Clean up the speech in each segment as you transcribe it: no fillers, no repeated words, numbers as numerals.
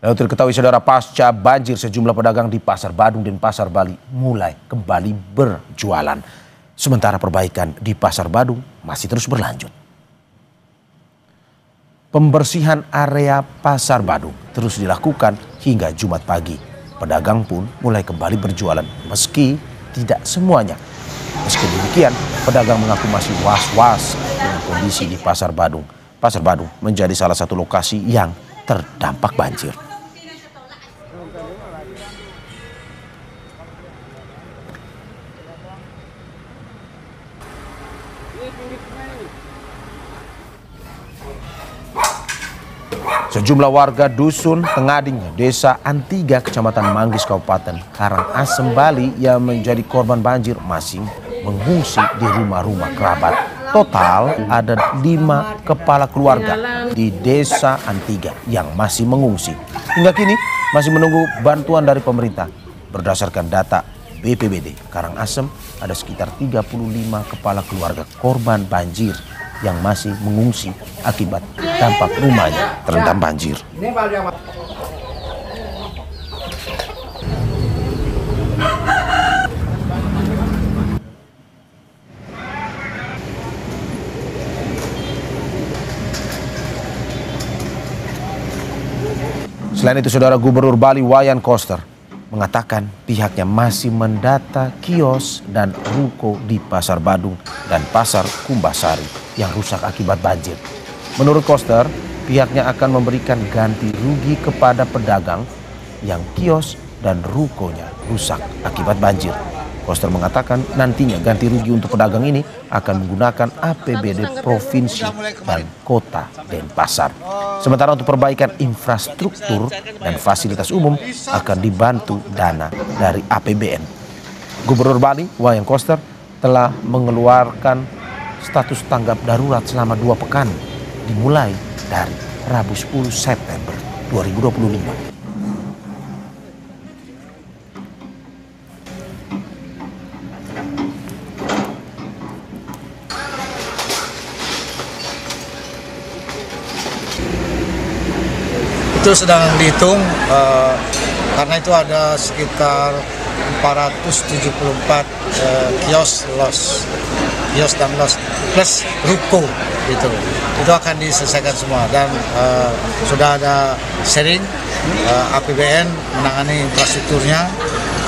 Lalu diketahui saudara, pasca banjir sejumlah pedagang di Pasar Badung dan Pasar Bali mulai kembali berjualan. Sementara perbaikan di Pasar Badung masih terus berlanjut. Pembersihan area Pasar Badung terus dilakukan hingga Jumat pagi. Pedagang pun mulai kembali berjualan meski tidak semuanya. Meski demikian, pedagang mengaku masih was-was dengan kondisi di Pasar Badung. Pasar Badung menjadi salah satu lokasi yang terdampak banjir. Sejumlah warga dusun Tengading, Desa Antiga, Kecamatan Manggis, Kabupaten Karangasem, Bali yang menjadi korban banjir masih mengungsi di rumah-rumah kerabat. Total ada 5 kepala keluarga di Desa Antiga yang masih mengungsi. Hingga kini masih menunggu bantuan dari pemerintah. Berdasarkan data BPBD Karangasem, ada sekitar 35 kepala keluarga korban banjir yang masih mengungsi akibat dampak rumahnya terendam banjir. Selain itu, saudara, Gubernur Bali Wayan Koster mengatakan pihaknya masih mendata kios dan ruko di Pasar Badung dan Pasar Kumbasari yang rusak akibat banjir. Menurut Koster, pihaknya akan memberikan ganti rugi kepada pedagang yang kios dan rukonya rusak akibat banjir. Koster mengatakan nantinya ganti rugi untuk pedagang ini akan menggunakan APBD provinsi dan kota Denpasar. Sementara untuk perbaikan infrastruktur dan fasilitas umum akan dibantu dana dari APBN. Gubernur Bali Wayan Koster telah mengeluarkan status tanggap darurat selama 2 pekan dimulai dari Rabu 10 September 2025. Itu sedang dihitung karena itu ada sekitar 474 kios dan los plus ruko itu akan diselesaikan semua dan sudah ada sharing APBN menangani infrastrukturnya,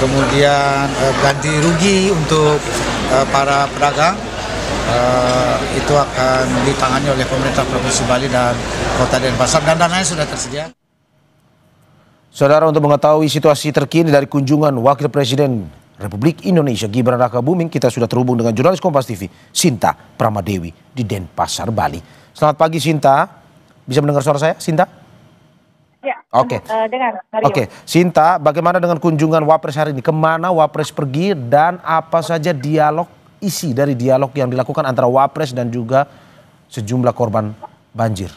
kemudian ganti rugi untuk para pedagang itu akan ditangani oleh pemerintah Provinsi Bali dan Kota Denpasar dan dananya sudah tersedia. Saudara, untuk mengetahui situasi terkini dari kunjungan Wakil Presiden Republik Indonesia Gibran Rakabuming, kita sudah terhubung dengan jurnalis Kompas TV Sinta Pramadewi di Denpasar, Bali. Selamat pagi, Sinta. Bisa mendengar suara saya, Sinta? Ya. Oke. Dengar. Oke, Sinta, bagaimana dengan kunjungan Wapres hari ini? Kemana Wapres pergi dan apa saja isi dari dialog yang dilakukan antara Wapres dan juga sejumlah korban banjir?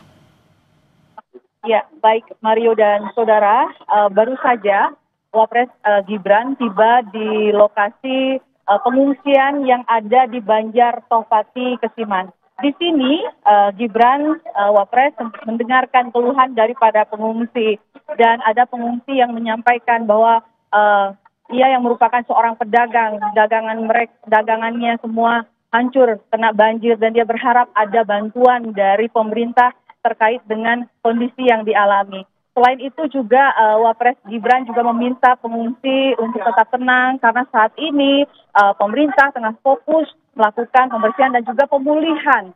Ya, baik Mario dan saudara, baru saja Wapres Gibran tiba di lokasi pengungsian yang ada di Banjar Tohpati, Kesiman. Di sini Gibran Wapres mendengarkan keluhan daripada pengungsi dan ada pengungsi yang menyampaikan bahwa ia yang merupakan seorang pedagang, dagangannya semua hancur kena banjir dan dia berharap ada bantuan dari pemerintah terkait dengan kondisi yang dialami. Selain itu juga Wapres Gibran juga meminta pengungsi untuk tetap tenang karena saat ini pemerintah tengah fokus melakukan pembersihan dan juga pemulihan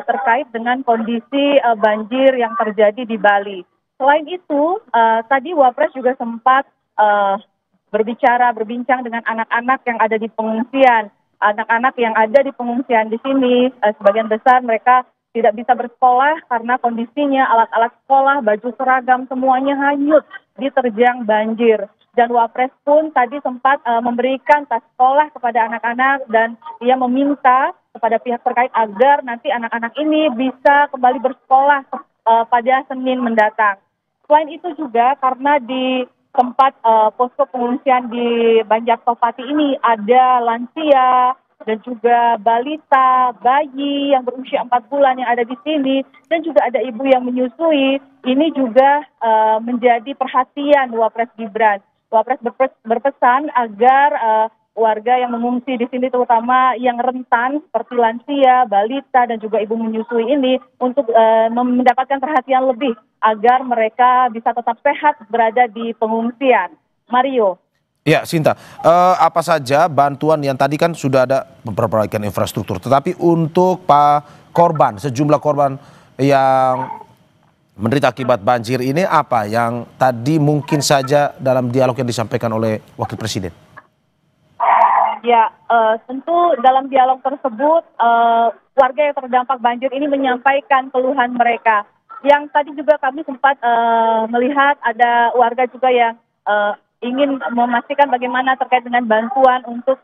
terkait dengan kondisi banjir yang terjadi di Bali. Selain itu, tadi Wapres juga sempat berbincang dengan anak-anak yang ada di pengungsian. Anak-anak yang ada di pengungsian di sini, sebagian besar mereka tidak bisa bersekolah karena kondisinya alat-alat sekolah, baju seragam semuanya hanyut diterjang banjir. Dan Wapres pun tadi sempat memberikan tas sekolah kepada anak-anak dan ia meminta kepada pihak terkait agar nanti anak-anak ini bisa kembali bersekolah pada Senin mendatang. Selain itu juga karena di tempat posko pengungsian di Banjar Tohpati ini ada lansia, dan juga balita, bayi yang berusia 4 bulan yang ada di sini, dan juga ada ibu yang menyusui. Ini juga menjadi perhatian Wapres Gibran. Wapres berpesan agar warga yang mengungsi di sini, terutama yang rentan seperti lansia, balita, dan juga ibu menyusui ini, untuk mendapatkan perhatian lebih agar mereka bisa tetap sehat berada di pengungsian. Mario. Ya, Sinta, apa saja bantuan yang tadi kan sudah ada perbaikan infrastruktur, tetapi untuk korban, sejumlah korban yang menderita akibat banjir ini apa yang tadi mungkin saja dalam dialog yang disampaikan oleh Wakil Presiden? Ya, tentu dalam dialog tersebut warga yang terdampak banjir ini menyampaikan keluhan mereka. Yang tadi juga kami sempat melihat ada warga juga yang ingin memastikan bagaimana terkait dengan bantuan untuk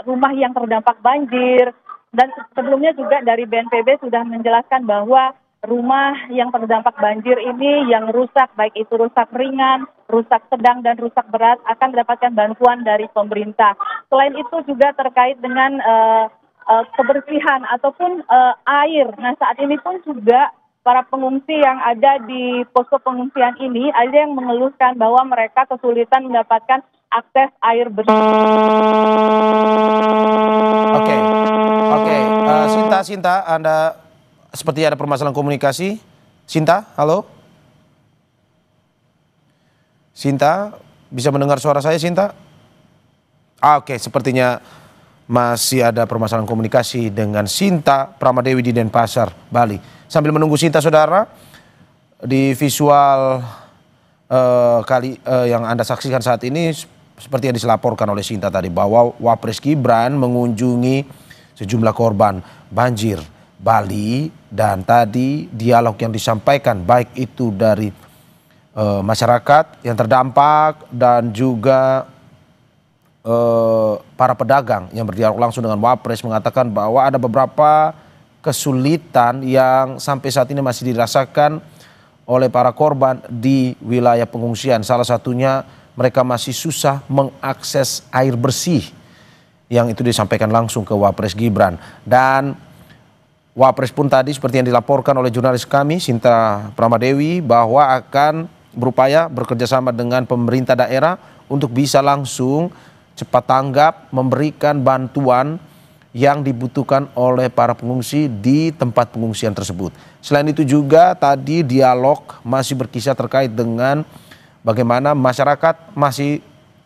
rumah yang terdampak banjir. Dan sebelumnya juga dari BNPB sudah menjelaskan bahwa rumah yang terdampak banjir ini yang rusak, baik itu rusak ringan, rusak sedang, dan rusak berat, akan mendapatkan bantuan dari pemerintah. Selain itu juga terkait dengan kebersihan ataupun air. Nah, saat ini pun juga para pengungsi yang ada di posko pengungsian ini ada yang mengeluhkan bahwa mereka kesulitan mendapatkan akses air bersih. Oke. Sinta, Anda seperti ada permasalahan komunikasi. Sinta, halo? Sinta, bisa mendengar suara saya, Sinta? Oke, sepertinya masih ada permasalahan komunikasi dengan Sinta Pramadewi di Denpasar, Bali. Sambil menunggu Sinta, saudara, di visual yang Anda saksikan saat ini, seperti yang dilaporkan oleh Sinta tadi, bahwa Wapres Gibran mengunjungi sejumlah korban banjir Bali, dan tadi dialog yang disampaikan baik itu dari masyarakat yang terdampak dan juga para pedagang yang berdialog langsung dengan Wapres mengatakan bahwa ada beberapa kesulitan yang sampai saat ini masih dirasakan oleh para korban di wilayah pengungsian. Salah satunya mereka masih susah mengakses air bersih, yang itu disampaikan langsung ke Wapres Gibran. Dan Wapres pun tadi seperti yang dilaporkan oleh jurnalis kami Sinta Pramadewi bahwa akan berupaya bekerjasama dengan pemerintah daerah untuk bisa langsung cepat tanggap memberikan bantuan yang dibutuhkan oleh para pengungsi di tempat pengungsian tersebut. Selain itu juga tadi dialog masih berkisah terkait dengan bagaimana masyarakat masih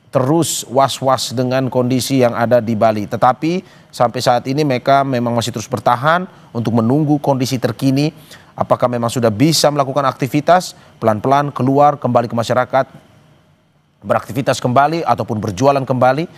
terus was-was dengan kondisi yang ada di Bali. Tetapi sampai saat ini mereka memang masih terus bertahan untuk menunggu kondisi terkini. Apakah memang sudah bisa melakukan aktivitas, pelan-pelan keluar kembali ke masyarakat, beraktivitas kembali ataupun berjualan kembali.